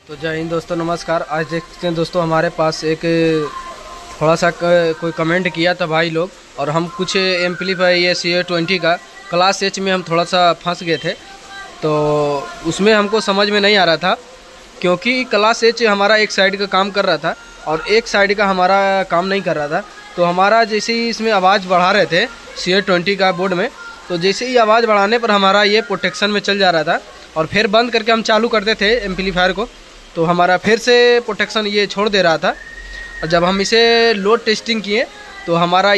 तो जय हिंद दोस्तों, नमस्कार। आज देखते हैं दोस्तों, हमारे पास एक थोड़ा सा कोई कमेंट किया था भाई लोग, और हम कुछ एम्पलीफाई ये CA20 का क्लास एच में हम थोड़ा सा फंस गए थे। तो उसमें हमको समझ में नहीं आ रहा था, क्योंकि क्लास एच हमारा एक साइड का काम कर रहा था और एक साइड का हमारा काम नहीं कर रहा था। तो हमारा जैसे ही इसमें आवाज़ बढ़ा रहे थे CA20 का बोर्ड में, तो जैसे ही आवाज़ बढ़ाने पर हमारा ये प्रोटेक्शन में चल जा रहा था, और फिर बंद करके हम चालू करते थे एम्पलीफायर को, तो हमारा फिर से प्रोटेक्शन ये छोड़ दे रहा था। और जब हम इसे लोड टेस्टिंग किए तो हमारा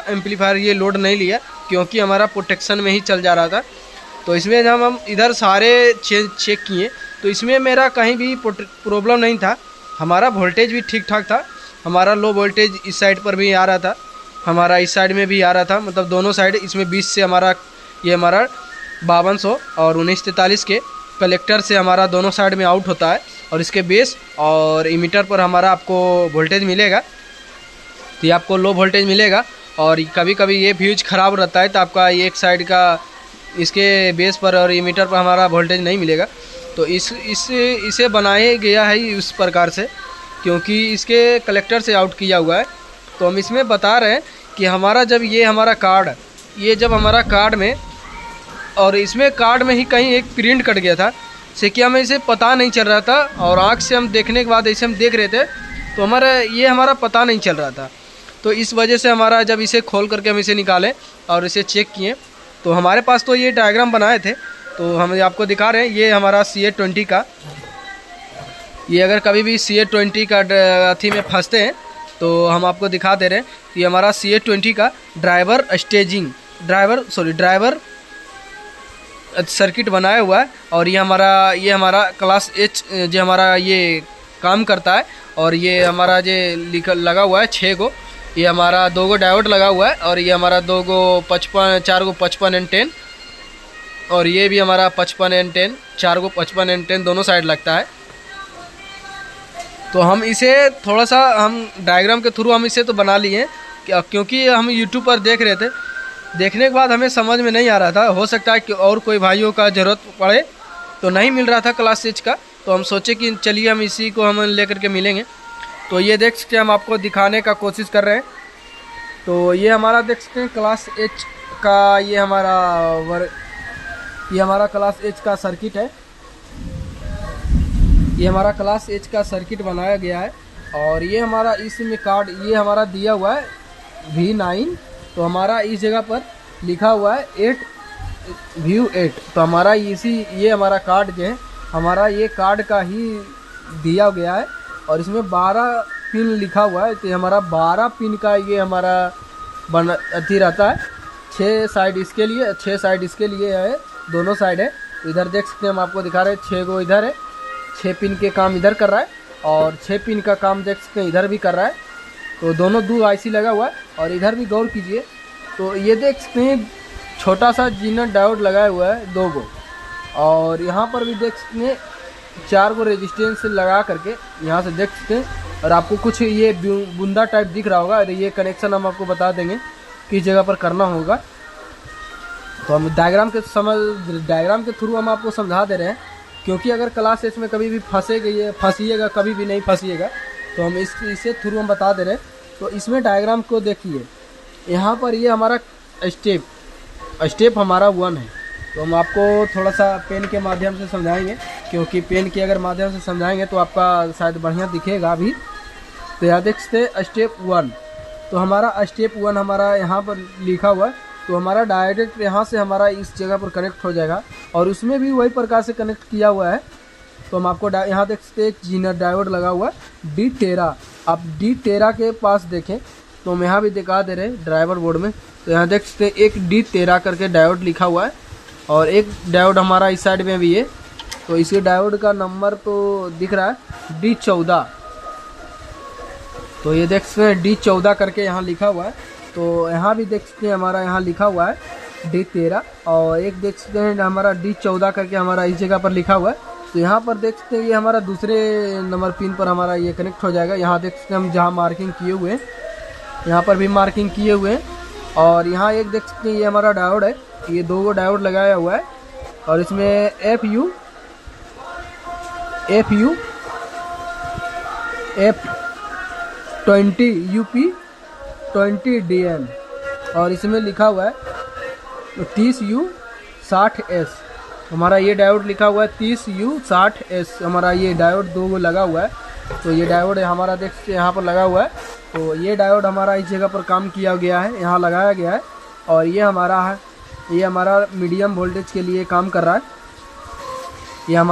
एम्पलीफायर ये लोड नहीं लिया, क्योंकि हमारा प्रोटेक्शन में ही चल जा रहा था। तो इसमें जब हम इधर सारे चेक किए तो इसमें मेरा कहीं भी प्रॉब्लम नहीं था। हमारा वोल्टेज भी ठीक ठाक था। हमारा लो वोल्टेज इस साइड पर भी आ रहा था, हमारा इस साइड में भी आ रहा था, मतलब दोनों साइड। इसमें 20 से हमारा 5200 और 1943 के कलेक्टर से हमारा दोनों साइड में आउट होता है, और इसके बेस और इमीटर पर हमारा आपको वोल्टेज मिलेगा। तो ये आपको लो वोल्टेज मिलेगा, और कभी कभी ये फ्यूज ख़राब रहता है तो आपका एक साइड का इसके बेस पर और इमीटर पर हमारा वोल्टेज नहीं मिलेगा। तो इसे बनाया गया है उस प्रकार से, क्योंकि इसके कलेक्टर से आउट किया हुआ है। तो हम इसमें बता रहे हैं कि हमारा जब जब हमारा कार्ड में, और इसमें कार्ड में ही कहीं एक प्रिंट कट गया था, से कि हमें इसे पता नहीं चल रहा था, और आँख से हम देखने के बाद ऐसे हम देख रहे थे तो हमारा पता नहीं चल रहा था। तो इस वजह से हमारा जब इसे खोल करके हम इसे निकालें और इसे चेक किए, तो हमारे पास तो ये डायग्राम बनाए थे, तो हम आपको दिखा रहे हैं। ये हमारा CA20 का, ये अगर कभी भी CA20 का अथी में फंसते हैं तो हम आपको दिखा दे रहे हैं। ये हमारा CA20 का ड्राइवर सर्किट बनाया हुआ है, और ये हमारा क्लास एच जो हमारा ये काम करता है। और ये हमारा जो लगा हुआ है 6 गो, ये हमारा 2 गो डायोड लगा हुआ है, और ये हमारा 4 गो 55 एंड 10, और ये भी हमारा 55 एंड 10, 4 गो 55 एंड 10 दोनों साइड लगता है। तो हम इसे थोड़ा सा डायग्राम के थ्रू हम इसे तो बना लिए, क्योंकि हम यूट्यूब पर देख रहे थे। देखने के बाद हमें समझ में नहीं आ रहा था, हो सकता है कि और कोई भाइयों का ज़रूरत पड़े, तो नहीं मिल रहा था क्लास एच का। तो हम सोचे कि चलिए हम इसी को हम लेकर के मिलेंगे। तो ये देख सकते हैं, हम आपको दिखाने का कोशिश कर रहे हैं। तो ये हमारा देख सकते हैं क्लास एच का, ये हमारा क्लास एच का सर्किट है। ये हमारा क्लास एच का सर्किट बनाया गया है, और ये हमारा इसमें कार्ड ये हमारा दिया हुआ है V9। तो हमारा इस जगह पर लिखा हुआ है 8 तो हमारा ये हमारा कार्ड जो है, हमारा ये कार्ड का ही दिया गया है, और इसमें 12 पिन लिखा हुआ है। तो हमारा 12 पिन का ये हमारा अथी रहता है। 6 साइड इसके लिए है, दोनों साइड है। इधर देख सकते हैं, हम आपको दिखा रहे हैं 6 गो इधर है, 6 पिन के काम इधर कर रहा है, और 6 पिन का काम देख सकते हैं इधर भी कर रहा है। तो दोनों 2 IC लगा हुआ है, और इधर भी गौर कीजिए। तो ये देख सकते हैं छोटा सा जीनर डायोड लगाया हुआ है 2 गो, और यहाँ पर भी देख सकते हैं 4 गो रेजिस्टेंस लगा करके यहाँ से देख सकते हैं। और आपको कुछ ये बूंदा टाइप दिख रहा होगा, ये कनेक्शन हम आपको बता देंगे किस जगह पर करना होगा। तो हम डायग्राम के थ्रू हम आपको समझा दे रहे हैं, क्योंकि अगर क्लास एच में कभी भी फंसिएगा, कभी भी नहीं फंसिएगा, तो हम इसे थ्रू हम बता दे रहे हैं। तो इसमें डायग्राम को देखिए, यहाँ पर ये हमारा स्टेप हमारा 1 है। तो हम आपको थोड़ा सा पेन के माध्यम से समझाएंगे, क्योंकि पेन के अगर माध्यम से समझाएंगे तो आपका शायद बढ़िया दिखेगा अभी। तो यहाँ देख सकते स्टेप 1। तो हमारा स्टेप 1 हमारा यहाँ पर लिखा हुआ है। तो हमारा डायरेक्ट यहाँ से हमारा इस जगह पर कनेक्ट हो जाएगा, और उसमें भी वही प्रकार से कनेक्ट किया हुआ है। तो हम आपको यहाँ देख सकते हैं जीनर डायोड लगा हुआ है D13। आप D13 के पास देखें तो हम यहाँ भी दिखा दे रहे हैं ड्राइवर बोर्ड में। तो यहाँ देख सकते हैं एक D13 करके डायोड लिखा हुआ है, और एक डायोड हमारा इस साइड में भी है। तो इसी डायोड का नंबर तो दिख रहा है D14। तो ये देख सकते हैं D14 करके यहाँ लिखा हुआ है। तो यहाँ भी देख सकते हैं हमारा यहाँ लिखा हुआ है D13, और एक देख सकते हैं हमारा D14 करके हमारा इस जगह पर लिखा हुआ है। तो यहाँ पर देख सकते हैं ये हमारा दूसरे नंबर पिन पर हमारा ये कनेक्ट हो जाएगा। यहाँ देख सकते हैं हम जहाँ मार्किंग किए हुए हैं, यहाँ पर भी मार्किंग किए हुए हैं। और यहाँ एक देख सकते हैं ये हमारा डायोड है, ये 2 गो डायोड लगाया हुआ है, और इसमें FU20UP20DM और इसमें लिखा हुआ है 30U60S। हमारा ये डायोड लिखा हुआ है 30U60S। हमारा ये डायोड दो लगा हुआ है। तो ये डायोड हमारा देख सकते यहाँ पर लगा हुआ है। तो ये डायोड हमारा इस जगह पर काम किया गया है, यहाँ लगाया गया है। और ये हमारा मीडियम वोल्टेज के लिए काम कर रहा है। ये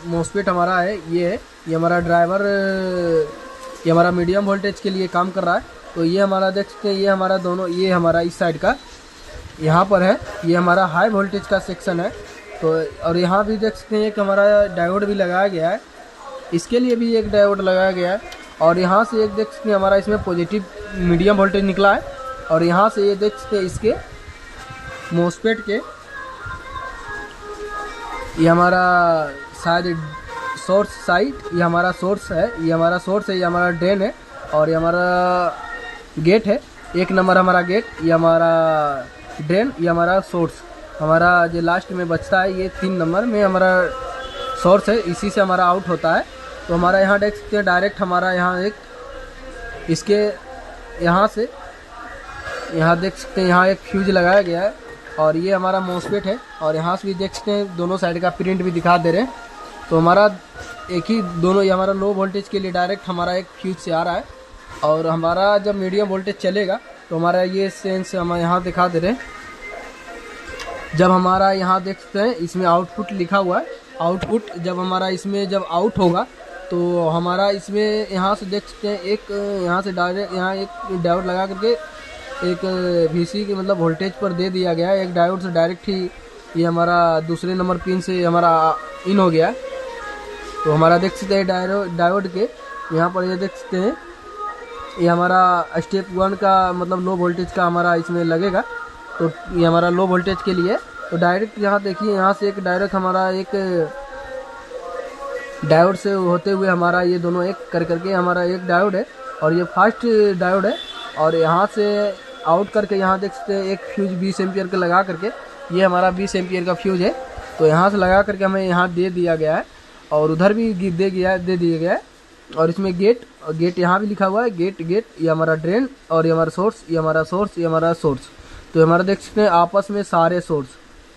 मोस्फेट हमारा है, ये हमारा ड्राइवर, ये हमारा मीडियम वोल्टेज के लिए काम कर रहा है। तो ये हमारा देख सकते हैं, ये हमारा दोनों, ये हमारा इस साइड का यहाँ पर है, ये हमारा हाई वोल्टेज का सेक्शन है। तो और यहाँ भी देख सकते हैं कि हमारा डायोड भी लगाया गया है, इसके लिए भी एक डायोड लगाया गया है। और यहाँ से एक देख सकते हैं हमारा इसमें पॉजिटिव मीडियम वोल्टेज निकला है। और यहाँ से ये देख सकते हैं इसके मोस्फेट के, ये हमारा शायद सोर्स साइड, ये हमारा सोर्स है, ये हमारा ड्रेन है। और ये हमारा गेट है, 1 नंबर हमारा गेट, ये हमारा ड्रेन, ये हमारा सोर्स। हमारा जो लास्ट में बचता है ये 3 नंबर में हमारा सोर्स है, इसी से हमारा आउट होता है। तो हमारा यहाँ देख सकते हैं डायरेक्ट हमारा यहाँ एक इसके यहाँ से यहाँ देख सकते हैं यहाँ एक फ्यूज लगाया गया है। और ये हमारा मोस्फेट है। और यहाँ से भी देख सकते हैं दोनों साइड का प्रिंट भी दिखा दे रहे हैं। तो हमारा एक ही दोनों, ये हमारा लो वोल्टेज के लिए डायरेक्ट हमारा एक फ्यूज से आ रहा है। और हमारा जब मीडियम वोल्टेज चलेगा तो हमारा ये सेंस हम यहाँ दिखा दे रहे हैं। जब हमारा यहाँ देख सकते हैं इसमें आउटपुट लिखा हुआ है, आउटपुट जब हमारा इसमें जब आउट होगा तो हमारा इसमें यहाँ से देख सकते हैं एक यहाँ से डायरेक्ट यहाँ एक डायोड लगा करके एक VC के मतलब वोल्टेज पर दे दिया गया है। एक डायोड से डायरेक्ट ही ये हमारा दूसरे नंबर पिन से हमारा इन हो गया है। तो हमारा देख सकते हैं डायोड के यहाँ पर ये देख सकते हैं ये हमारा स्टेप 1 का मतलब लो वोल्टेज का हमारा इसमें लगेगा। तो ये हमारा लो वोल्टेज के लिए। तो डायरेक्ट यहाँ देखिए यहाँ से एक डायरेक्ट हमारा एक डायोड से होते हुए हमारा ये दोनों एक करके हमारा एक डायोड है और ये फास्ट डायोड है। और यहाँ से आउट करके यहाँ देख सकते हैं एक फ्यूज 20 एम्पियर का लगा करके, ये हमारा 20 एम्पियर का फ्यूज है। तो यहाँ से लगा करके हमें यहाँ दे दिया गया है और उधर भी दे दिया गया है। और इसमें गेट यहाँ भी लिखा हुआ है, गेट ये हमारा ड्रेन और ये हमारा सोर्स, ये हमारा सोर्स, ये हमारा सोर्स। तो हमारा देख सकते हैं आपस में सारे सोर्स,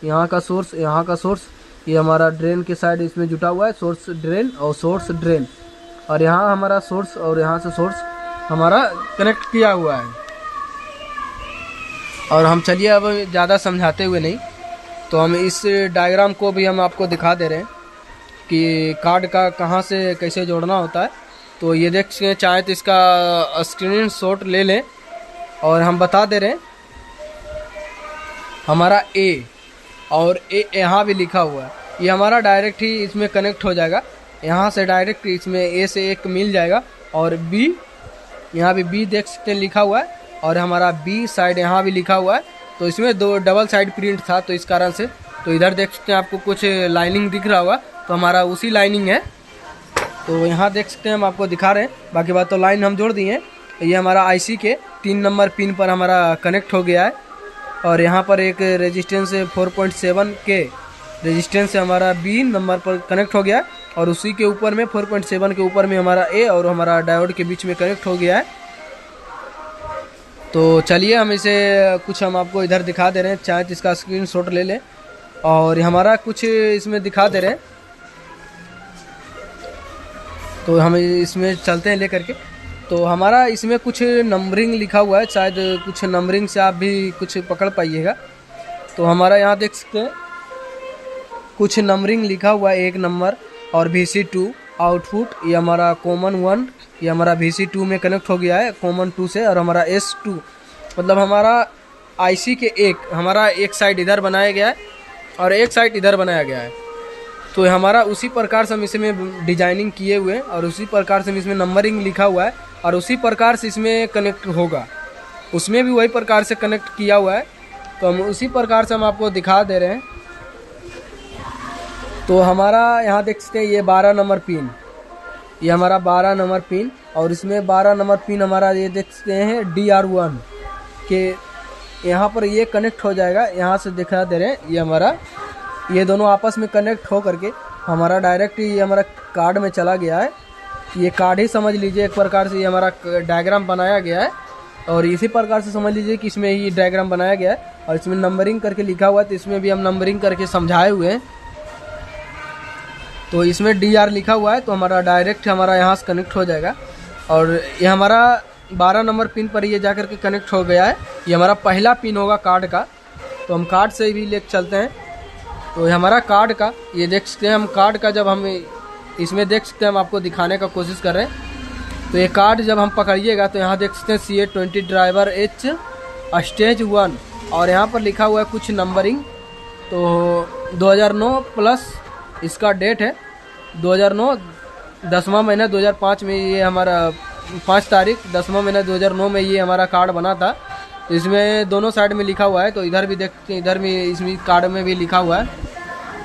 यहाँ का सोर्स, यहाँ का सोर्स, ये हमारा ड्रेन के साइड इसमें जुटा हुआ है, सोर्स ड्रेन और सोर्स ड्रेन। और यहाँ हमारा सोर्स और यहाँ से सोर्स हमारा कनेक्ट किया हुआ है। और हम चलिए अब ज़्यादा समझाते हुए नहीं, तो हम इस डायग्राम को भी हम आपको दिखा दे रहे हैं कि कार्ड का कहाँ से कैसे जोड़ना होता है। तो ये देख सकते हैं, चाहे तो इसका स्क्रीनशॉट ले लें और हम बता दे रहे हैं। हमारा A और A यहाँ भी लिखा हुआ है, ये हमारा डायरेक्ट ही इसमें कनेक्ट हो जाएगा। यहाँ से डायरेक्ट इसमें A से एक मिल जाएगा। और B, यहाँ भी B देख सकते हैं लिखा हुआ है और हमारा B साइड यहाँ भी लिखा हुआ है। तो इसमें दो डबल साइड प्रिंट था, तो इस कारण से तो इधर देख सकते हैं आपको कुछ लाइनिंग दिख रहा होगा, तो हमारा उसी लाइनिंग है। तो यहाँ देख सकते हैं हम आपको दिखा रहे हैं, बाकी बात तो लाइन हम जोड़ दिए हैं। ये हमारा IC के 3 नंबर पिन पर हमारा कनेक्ट हो गया है। और यहाँ पर एक रेजिस्टेंस 4.7 के रेजिस्टेंस से हमारा B नंबर पर कनेक्ट हो गया है। और उसी के ऊपर में 4.7 के ऊपर में हमारा A और हमारा डायोड के बीच में कनेक्ट हो गया है। तो चलिए हम इसे कुछ हम आपको इधर दिखा दे रहे हैं, चाहे तो इसका स्क्रीनशॉट ले लें और हमारा कुछ इसमें दिखा दे रहे हैं। तो हम इसमें चलते हैं लेकर के। तो हमारा इसमें कुछ नंबरिंग लिखा हुआ है, शायद कुछ नंबरिंग से आप भी कुछ पकड़ पाइएगा। तो हमारा यहाँ देख सकते हैं कुछ नंबरिंग लिखा हुआ है, 1 नंबर और VC2 आउटपुट, ये हमारा कॉमन 1, ये हमारा VC2 में कनेक्ट हो गया है कॉमन 2 से। और हमारा S2 मतलब हमारा IC के हमारा एक साइड इधर बनाया गया है और एक साइड इधर बनाया गया है। तो हमारा उसी प्रकार से हम इसमें डिजाइनिंग किए हुए हैं और उसी प्रकार से इसमें नंबरिंग लिखा हुआ है और उसी प्रकार से इसमें कनेक्ट होगा, उसमें भी वही प्रकार से कनेक्ट किया हुआ है। तो हम उसी प्रकार से हम आपको दिखा दे रहे हैं। तो हमारा यहाँ देख सकते हैं ये 12 नंबर पिन, ये हमारा 12 नंबर पिन और इसमें 12 नंबर पिन हमारा ये देख सकते हैं DR1 के यहाँ पर ये कनेक्ट हो जाएगा। यहाँ से दिखा दे रहे हैं, ये हमारा ये दोनों आपस में कनेक्ट हो करके हमारा डायरेक्ट ये हमारा कार्ड में चला गया है। ये कार्ड ही समझ लीजिए एक प्रकार से ये हमारा डायग्राम बनाया गया है, और इसी प्रकार से समझ लीजिए कि इसमें ये डायग्राम बनाया गया है और इसमें नंबरिंग करके लिखा हुआ है, तो इसमें भी हम नंबरिंग करके समझाए हुए हैं। तो इसमें DR लिखा हुआ है, तो हमारा डायरेक्ट हमारा यहाँ से कनेक्ट हो जाएगा। और ये हमारा 12 नंबर पिन पर ये जा कर के कनेक्ट हो गया है। ये हमारा पहला पिन होगा कार्ड का, तो हम कार्ड से भी ले चलते हैं। तो ये हमारा कार्ड का, ये देख सकते हैं हम कार्ड का, जब हम इसमें देख सकते हैं, हम आपको दिखाने का कोशिश कर रहे हैं। तो ये कार्ड जब हम पकड़िएगा तो यहाँ देख सकते हैं CA20 ड्राइवर H स्टेज 1, और यहाँ पर लिखा हुआ है कुछ नंबरिंग। तो 2009 प्लस इसका डेट है 2009 10वां महीना 2005 में, ये हमारा 5 तारीख 10वां महीना 2009 में ये हमारा कार्ड बना था। तो इसमें दोनों साइड में लिखा हुआ है, तो इधर भी देखते हैं, इधर भी इसमें कार्ड में भी लिखा हुआ है,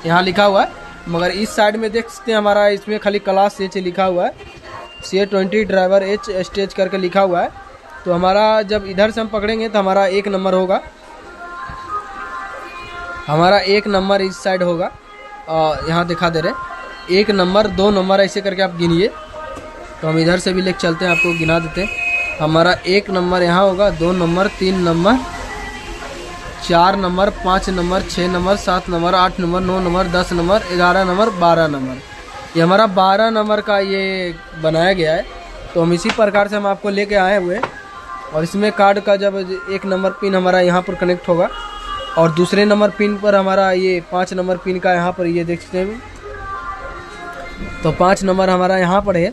यहाँ लिखा हुआ है। मगर इस साइड में देख सकते हैं हमारा इसमें खाली क्लास H लिखा हुआ है, CA20 ड्राइवर H स्टेज करके लिखा हुआ है। तो हमारा जब इधर से हम पकड़ेंगे तो हमारा 1 नंबर होगा, हमारा 1 नंबर इस साइड होगा। यहाँ दिखा दे रहे 1 नंबर 2 नंबर ऐसे करके आप गिनिए। तो हम इधर से भी लेके चलते हैं, आपको गिना देते हैं। हमारा 1 नंबर यहाँ होगा, 2 number 3 number 4 number 5 number 6 number 7 number 8 number 9 number 10 number 11 number 12 number, ये हमारा 12 नंबर का ये बनाया गया है। तो हम इसी प्रकार से हम आपको लेके आए हुए हैं। और इसमें कार्ड का जब 1 नंबर पिन हमारा यहाँ पर कनेक्ट होगा, और दूसरे नंबर पिन पर हमारा ये 5 नंबर पिन का यहाँ पर ये देख सकते हैं, तो 5 नंबर हमारा यहाँ पर है।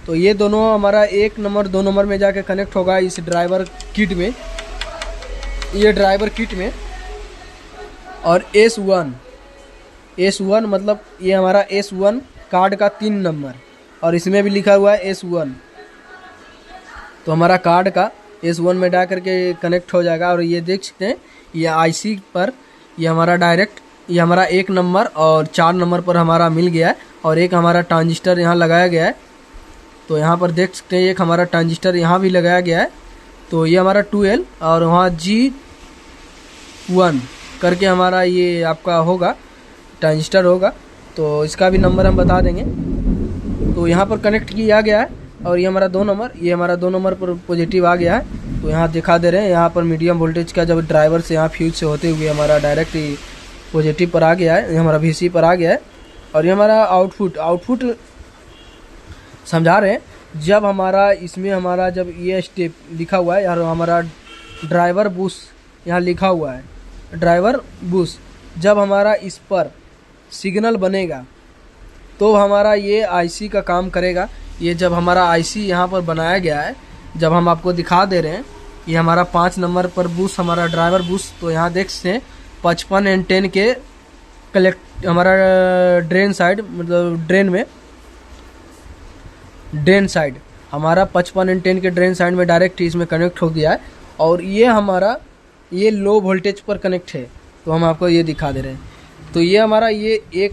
तो ये दोनों हमारा 1 नंबर 2 नंबर में जाके कनेक्ट होगा इस ड्राइवर किट में, ये ड्राइवर किट में। और S1 मतलब ये हमारा S1 कार्ड का 3 नंबर, और इसमें भी लिखा हुआ है S1। तो हमारा कार्ड का S1 में जा करके कनेक्ट हो जाएगा। और ये देख सकते हैं ये IC पर ये हमारा डायरेक्ट ये हमारा 1 नंबर और 4 नंबर पर हमारा मिल गया है, और एक हमारा ट्रांजिस्टर यहाँ लगाया गया है। तो यहाँ पर देख सकते हैं एक हमारा ट्रांजिस्टर यहाँ भी लगाया गया है। तो ये हमारा 2L और वहाँ G1 करके हमारा ये आपका होगा ट्रांजिस्टर होगा। तो इसका भी नंबर हम बता देंगे। तो यहाँ पर कनेक्ट किया गया है, और ये हमारा 2 नंबर, ये हमारा 2 नंबर पर पॉजिटिव आ गया है। तो यहाँ दिखा दे रहे हैं, यहाँ पर मीडियम वोल्टेज का जब ड्राइवर से यहाँ फ्यूज से होते हुए हमारा डायरेक्ट पॉजिटिव पर आ गया है, ये हमारा VC पर आ गया है। और ये हमारा आउटपुट समझा रहे हैं, जब हमारा इसमें हमारा जब ये स्टेप लिखा हुआ है यार, हमारा ड्राइवर बूस्ट यहाँ लिखा हुआ है, ड्राइवर बूस्ट जब हमारा इस पर सिग्नल बनेगा तो हमारा ये IC का काम करेगा। ये जब हमारा IC यहाँ पर बनाया गया है, जब हम आपको दिखा दे रहे हैं, ये हमारा 5 नंबर पर बूस्ट हमारा ड्राइवर बूस्ट। तो यहाँ देख सकते हैं 55 और 10 के कलेक्ट हमारा ड्रेन साइड, मतलब ड्रेन साइड हमारा 55 और 10 के ड्रेन साइड में डायरेक्ट इसमें कनेक्ट हो गया है। और ये हमारा ये लो वोल्टेज पर कनेक्ट है, तो हम आपको ये दिखा दे रहे हैं। तो ये हमारा ये एक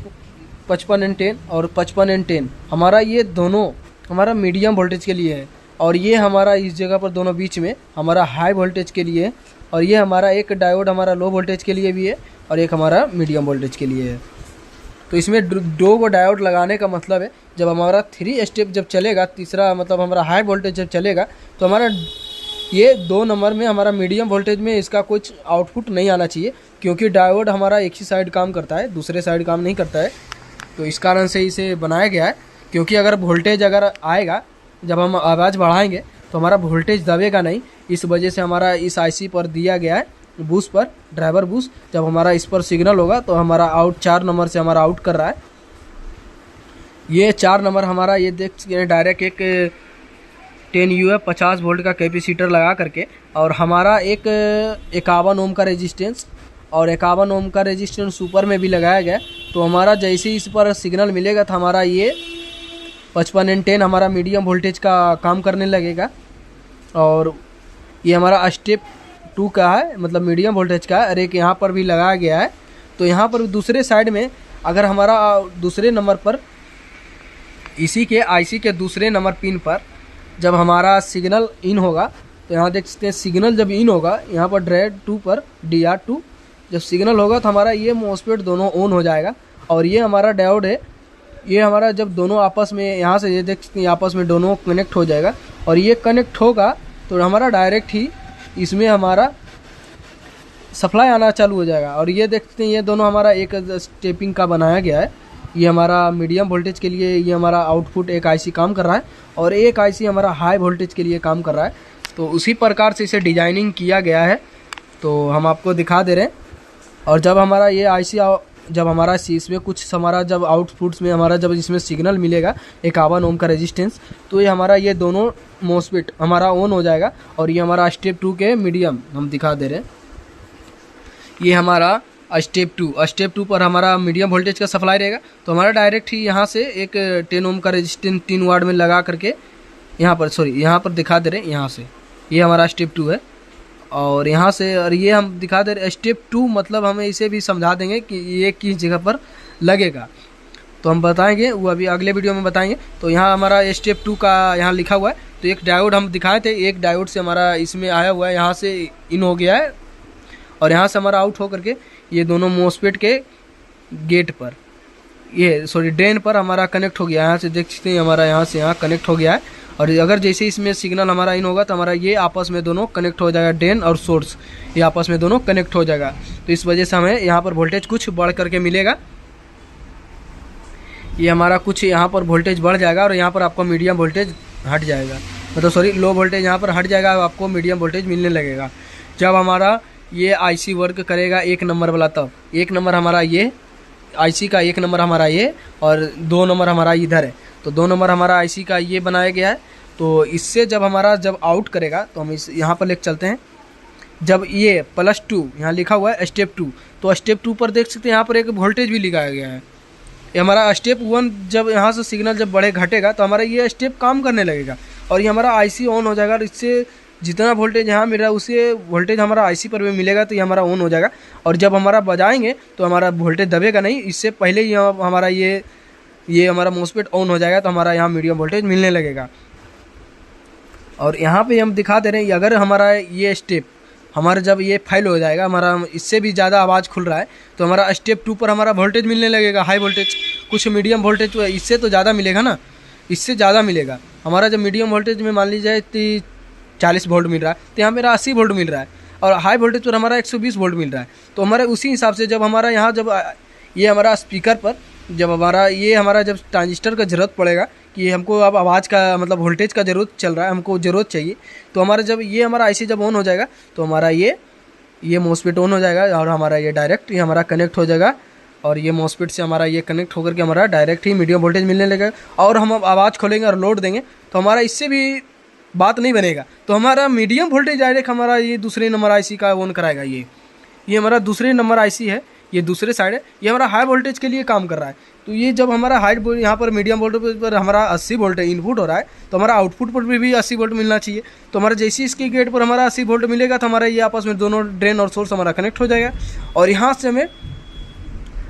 55 और 10 और 55 और 10 हमारा ये दोनों हमारा मीडियम वोल्टेज के लिए है, और ये हमारा इस जगह पर दोनों बीच में हमारा हाई वोल्टेज के लिए है। और ये हमारा एक डायोड हमारा लो वोल्टेज के लिए भी है, और एक हमारा मीडियम वोल्टेज के लिए है। तो इसमें 2 को डायोड लगाने का मतलब है, जब हमारा 3 स्टेप जब चलेगा, तीसरा मतलब हमारा हाई वोल्टेज जब चलेगा, तो हमारा ये 2 नंबर में हमारा मीडियम वोल्टेज में इसका कुछ आउटपुट नहीं आना चाहिए, क्योंकि डायोड हमारा एक ही साइड काम करता है, दूसरे साइड काम नहीं करता है। तो इस कारण से इसे बनाया गया है, क्योंकि अगर वोल्टेज अगर आएगा, जब हम आवाज़ बढ़ाएंगे तो हमारा वोल्टेज दबेगा नहीं। इस वजह से हमारा इस IC पर दिया गया है बूस्ट पर, ड्राइवर बूस्ट। जब हमारा इस पर सिग्नल होगा तो हमारा आउट 4 नंबर से हमारा आउट कर रहा है। ये 4 नंबर हमारा ये देख सकते हैं डायरेक्ट एक 10U 50 वोल्ट का कैपेसिटर लगा करके, और हमारा एक 51 ओम का रेजिस्टेंस, और 51 ओम का रेजिस्टेंस ऊपर में भी लगाया गया। तो हमारा जैसे ही इस पर सिग्नल मिलेगा तो हमारा ये 55 और 10 हमारा मीडियम वोल्टेज का काम करने लगेगा। और ये हमारा स्टेप 2 का है, मतलब मीडियम वोल्टेज का है, और एक यहाँ पर भी लगाया गया है। तो यहाँ पर दूसरे साइड में अगर हमारा दूसरे नंबर पर इसी के IC के दूसरे नंबर पिन पर जब हमारा सिग्नल इन होगा, तो यहाँ देख सकते हैं सिग्नल जब इन होगा, यहाँ पर ड्रेड 2 पर DR2 जब सिग्नल होगा तो हमारा ये मॉसफेट दोनों ऑन हो जाएगा। और ये हमारा डायोड है ये हमारा जब दोनों आपस में यहाँ से ये देख सकते हैं आपस में दोनों कनेक्ट हो जाएगा, और ये कनेक्ट होगा तो हमारा डायरेक्ट ही इसमें हमारा सप्लाई आना चालू हो जाएगा। और ये देखते हैं ये दोनों हमारा एक स्टेपिंग का बनाया गया है। ये हमारा मीडियम वोल्टेज के लिए ये हमारा आउटपुट एक आईसी काम कर रहा है, और एक आईसी हमारा हाई वोल्टेज के लिए काम कर रहा है। तो उसी प्रकार से इसे डिजाइनिंग किया गया है, तो हम आपको दिखा दे रहे हैं। और जब हमारा ये आईसी जब हमारा इसमें कुछ हमारा जब आउटपुट्स में हमारा जब इसमें सिग्नल मिलेगा 51 ओम का रेजिस्टेंस, तो ये हमारा ये दोनों मोस्फेट हमारा ऑन हो जाएगा। और ये हमारा स्टेप 2 के मीडियम हम दिखा दे रहे हैं। ये हमारा स्टेप 2 पर हमारा मीडियम वोल्टेज का सप्लाई रहेगा। तो हमारा डायरेक्ट ही यहाँ से एक 10 ओम का रेजिस्टेंस 3 वाट में लगा करके यहाँ पर दिखा दे रहे हैं। यहाँ से ये हमारा स्टेप 2 है, और यहाँ से और ये हम दिखा दे रहे स्टेप 2 मतलब हमें इसे भी समझा देंगे कि ये किस जगह पर लगेगा, तो हम बताएंगे, वो अभी अगले वीडियो में बताएंगे। तो यहाँ हमारा स्टेप 2 का यहाँ लिखा हुआ है। तो एक डायोड हम दिखाए थे, एक डायोड से हमारा इसमें आया हुआ है, यहाँ से इन हो गया है, और यहाँ से हमारा आउट हो करके ये दोनों मोस्फेट के गेट पर ड्रेन पर हमारा कनेक्ट हो गया। यहाँ से देख सकते हैं हमारा यहाँ से यहाँ कनेक्ट हो गया है। और अगर जैसे इसमें सिग्नल हमारा इन होगा तो हमारा ये आपस में दोनों कनेक्ट हो जाएगा, ड्रेन और सोर्स ये आपस में दोनों कनेक्ट हो जाएगा। तो इस वजह से हमें यहाँ पर वोल्टेज कुछ बढ़ करके मिलेगा। ये हमारा कुछ यहाँ पर वोल्टेज बढ़ जाएगा, और यहाँ पर आपको मीडियम वोल्टेज हट जाएगा, मतलब लो वोल्टेज यहाँ पर हट जाएगा, आपको मीडियम वोल्टेज मिलने लगेगा। जब हमारा ये आईसी वर्क करेगा 1 नंबर वाला, तब 1 नंबर हमारा ये आईसी का 1 नंबर हमारा ये, और 2 नंबर हमारा इधर है। तो 2 नंबर हमारा आईसी का ये बनाया गया है। तो इससे जब हमारा जब आउट करेगा तो हम इस यहाँ पर लेकर चलते हैं। जब ये +2 यहाँ लिखा हुआ है स्टेप 2, तो स्टेप 2 पर देख सकते हैं यहाँ पर एक वोल्टेज भी लिखाया गया है। ये हमारा स्टेप 1 जब यहाँ से सिग्नल जब बढ़े घटेगा तो हमारा ये स्टेप काम करने लगेगा, और ये हमारा आईसी ऑन हो जाएगा। और इससे जितना वोल्टेज यहाँ मिल रहा है उसे वोल्टेज हमारा आईसी पर भी मिलेगा, तो ये हमारा ऑन हो जाएगा। और जब हमारा बजाएंगे तो हमारा वोल्टेज दबेगा नहीं, इससे पहले ही हमारा ये हमारा मोस्फेट ऑन हो जाएगा, तो हमारा यहाँ मीडियम वोल्टेज मिलने लगेगा। और यहाँ पे हम दिखा दे रहे हैं अगर हमारा ये स्टेप हमारा जब ये फेल हो जाएगा, हमारा इससे भी ज़्यादा आवाज़ खुल रहा है, तो हमारा स्टेप 2 पर हमारा वोल्टेज मिलने लगेगा हाई वोल्टेज, कुछ मीडियम वोल्टेज इससे तो ज़्यादा मिलेगा ना, इससे ज़्यादा मिलेगा। हमारा जब मीडियम वोल्टेज में मान लीजिए 40 वोल्ट मिल रहा है, तो यहाँ मेरा 80 वोल्ट मिल रहा है, और हाई वोल्टेज पर हमारा 120 वोल्ट मिल रहा है। तो हमारे उसी हिसाब से जब हमारा यहाँ जब ये हमारा स्पीकर पर जब हमारा जब ट्रांजिस्टर का ज़रूरत पड़ेगा कि हमको अब आवाज़ का मतलब वोल्टेज का ज़रूरत चल रहा है, हमको ज़रूरत चाहिए, तो हमारा जब ये हमारा आईसी जब ऑन हो जाएगा तो हमारा ये मोस्फेट ऑन हो जाएगा, और हमारा ये डायरेक्ट ये हमारा कनेक्ट हो जाएगा। और ये मोस्फेट से हमारा ये कनेक्ट होकर के हमारा डायरेक्ट ही मीडियम वोल्टेज मिलने लगेगा। और हम आवाज़ खोलेंगे और लोड देंगे तो हमारा इससे भी बात नहीं बनेगा, तो हमारा मीडियम वोल्टेज डायरेक्ट हमारा ये दूसरे नंबर आईसी का ऑन कराएगा। ये हमारा दूसरे नंबर आईसी है, ये दूसरे साइड है, ये हमारा हाई वोल्टेज के लिए काम कर रहा है। तो ये जब हमारा यहाँ पर मीडियम वोल्टेज पर हमारा 80 वोल्ट इनपुट हो रहा है, तो हमारा आउटपुट पर भी 80 वोल्ट मिलना चाहिए। तो हमारा जैसे इसके गेट पर हमारा 80 वोल्ट मिलेगा तो हमारा ये आपस में दोनों ड्रेन और सोर्स हमारा कनेक्ट हो जाएगा, और यहाँ से हमें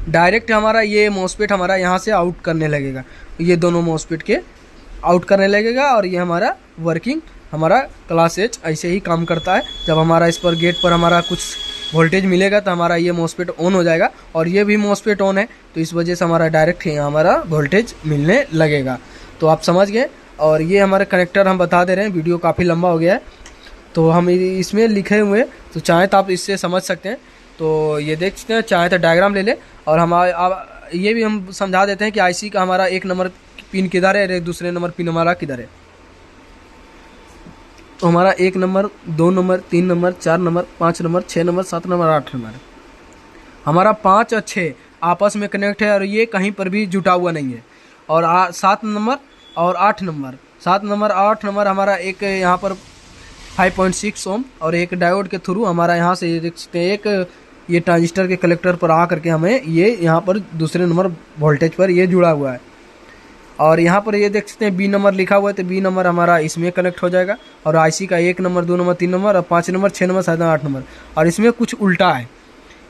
डायरेक्ट हमारा ये मोस्फेट हमारा यहाँ से आउट करने लगेगा, ये दोनों मोस्फेट के आउट करने लगेगा। और ये हमारा वर्किंग हमारा क्लास एच ऐसे ही काम करता है। जब हमारा इस पर गेट पर हमारा कुछ वोल्टेज मिलेगा तो हमारा ये मोस्फेट ऑन हो जाएगा, और ये भी मोस्फेट ऑन है, तो इस वजह से हमारा डायरेक्ट ही हमारा वोल्टेज मिलने लगेगा। तो आप समझ गए। और ये हमारे कनेक्टर हम बता दे रहे हैं, वीडियो काफ़ी लंबा हो गया है तो हम इसमें लिखे हुए, तो चाहे तो आप इससे समझ सकते हैं। तो ये देख सकते हैं, चाहे तो डायग्राम ले लें, और ये भी हम समझा देते हैं कि आईसी का हमारा 1 नंबर पिन किधर है, दूसरे नंबर पिन हमारा किधर है। तो हमारा 1 number, 2 number, 3 number, 4 number, 5 number, 6 number, 7 number, 8 number, हमारा 5 और 6 आपस में कनेक्ट है, और ये कहीं पर भी जुटा हुआ नहीं है। और 7 नंबर और 8 नंबर, 7 नंबर 8 नंबर हमारा एक यहाँ पर 5.6 ओम और एक डायोड के थ्रू हमारा यहाँ से देख सकते हैं एक ये ट्रांजिस्टर के कलेक्टर पर आ करके हमें ये यहाँ पर दूसरे नंबर वोल्टेज पर ये जुड़ा हुआ है। और यहाँ पर ये देख सकते हैं बी नंबर लिखा हुआ है, तो बी नंबर हमारा इसमें कनेक्ट हो जाएगा। और आईसी का 1 नंबर, 2 नंबर, 3 नंबर और 5 नंबर, 6 नंबर, 7 नंबर, 8 नंबर। और इसमें कुछ उल्टा है,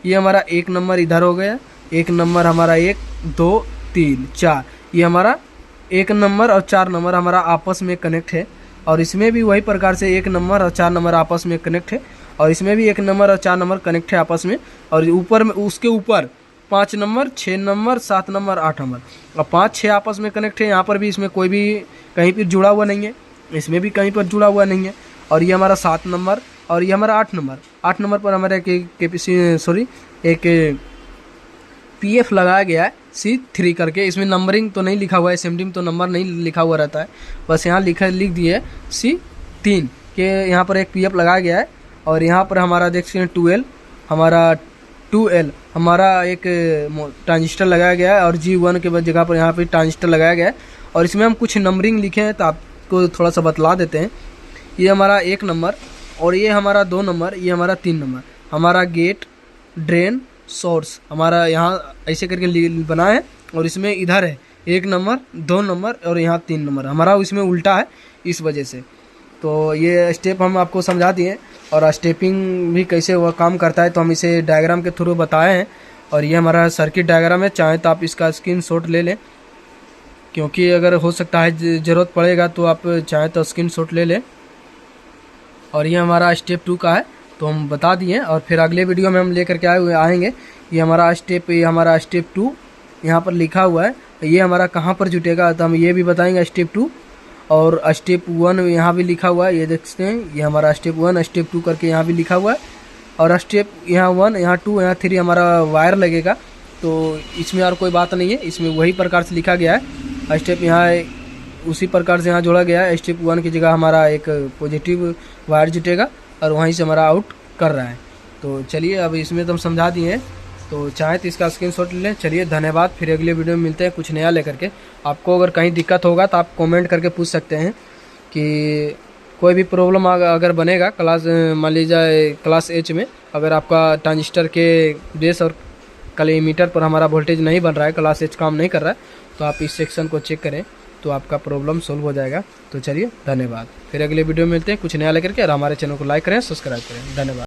ये हमारा 1 नंबर इधर हो गया, 1 नंबर हमारा 1, 2, 3, 4, ये हमारा 1 नंबर और 4 नंबर हमारा आपस में कनेक्ट है। और इसमें भी वही प्रकार से 1 नंबर और 4 नंबर आपस में कनेक्ट है, और इसमें भी 1 नंबर और 4 नंबर कनेक्ट है आपस में। और ऊपर में उसके ऊपर 5 नंबर, 6 नंबर, 7 नंबर, 8 नंबर और 5 6 आपस में कनेक्ट है। यहाँ पर भी इसमें कोई भी कहीं पर जुड़ा हुआ नहीं है, इसमें भी कहीं पर जुड़ा हुआ नहीं है। और ये हमारा 7 नंबर और ये हमारा 8 नंबर। 8 नंबर पर हमारा एक PF लगाया गया है C3 करके। इसमें नंबरिंग तो नहीं लिखा हुआ है, SMD में तो नंबर नहीं लिखा हुआ रहता है, बस यहाँ लिख दिए है C3 के। यहाँ पर एक PF लगाया गया है और यहाँ पर हमारा देख सकते हैं 2L हमारा एक ट्रांजिस्टर लगाया गया है और G1 के जगह पर यहाँ पे ट्रांजिस्टर लगाया गया है। और इसमें हम कुछ नंबरिंग लिखे हैं तो आपको थोड़ा सा बतला देते हैं। ये हमारा 1 नंबर और ये हमारा 2 नंबर, ये हमारा 3 नंबर। हमारा गेट, ड्रेन, सोर्स हमारा यहाँ ऐसे करके बना है और इसमें इधर है 1 नंबर, 2 नंबर और यहाँ 3 नंबर। हमारा इसमें उल्टा है इस वजह से। तो ये स्टेप हम आपको समझा दिए और स्टेपिंग भी कैसे वह काम करता है तो हम इसे डायग्राम के थ्रू बताए हैं। और ये हमारा सर्किट डायग्राम है, चाहे तो आप इसका स्क्रीनशॉट ले लें, क्योंकि अगर हो सकता है ज़रूरत पड़ेगा तो आप चाहे तो स्क्रीनशॉट ले लें। और ये हमारा स्टेप 2 का है तो हम बता दिए और फिर अगले वीडियो में हम लेकर के आएंगे। ये हमारा स्टेप 2 यहाँ पर लिखा हुआ है। ये हमारा कहाँ पर जुटेगा तो हम ये भी बताएंगे स्टेप 2। और स्टेप 1 यहाँ भी लिखा हुआ है, ये देखते हैं, ये हमारा स्टेप 1 स्टेप 2 करके यहाँ भी लिखा हुआ है। और स्टेप यहाँ 1 यहाँ 2 यहाँ 3 हमारा वायर लगेगा। तो इसमें और कोई बात नहीं है, इसमें वही प्रकार से लिखा गया है। स्टेप यहाँ उसी प्रकार से यहाँ जोड़ा गया है। स्टेप 1 की जगह हमारा एक पॉजिटिव वायर जुटेगा और वहीं से हमारा आउट कर रहा है। तो चलिए अब इसमें तो हम समझा दिए हैं, तो चाहे तो इसका स्क्रीनशॉट ले लें। चलिए धन्यवाद, फिर अगले वीडियो में मिलते हैं कुछ नया लेकर के। आपको अगर कहीं दिक्कत होगा तो आप कमेंट करके पूछ सकते हैं कि कोई भी प्रॉब्लम अगर बनेगा क्लास, मान लीजिए क्लास H में अगर आपका ट्रांजिस्टर के बेस और कलीमीटर पर हमारा वोल्टेज नहीं बन रहा है, क्लास H काम नहीं कर रहा है, तो आप इस सेक्शन को चेक करें तो आपका प्रॉब्लम सोल्व हो जाएगा। तो चलिए धन्यवाद, फिर अगले वीडियो में मिलते हैं कुछ नया लेकर के। और हमारे चैनल को लाइक करें, सब्सक्राइब करें। धन्यवाद।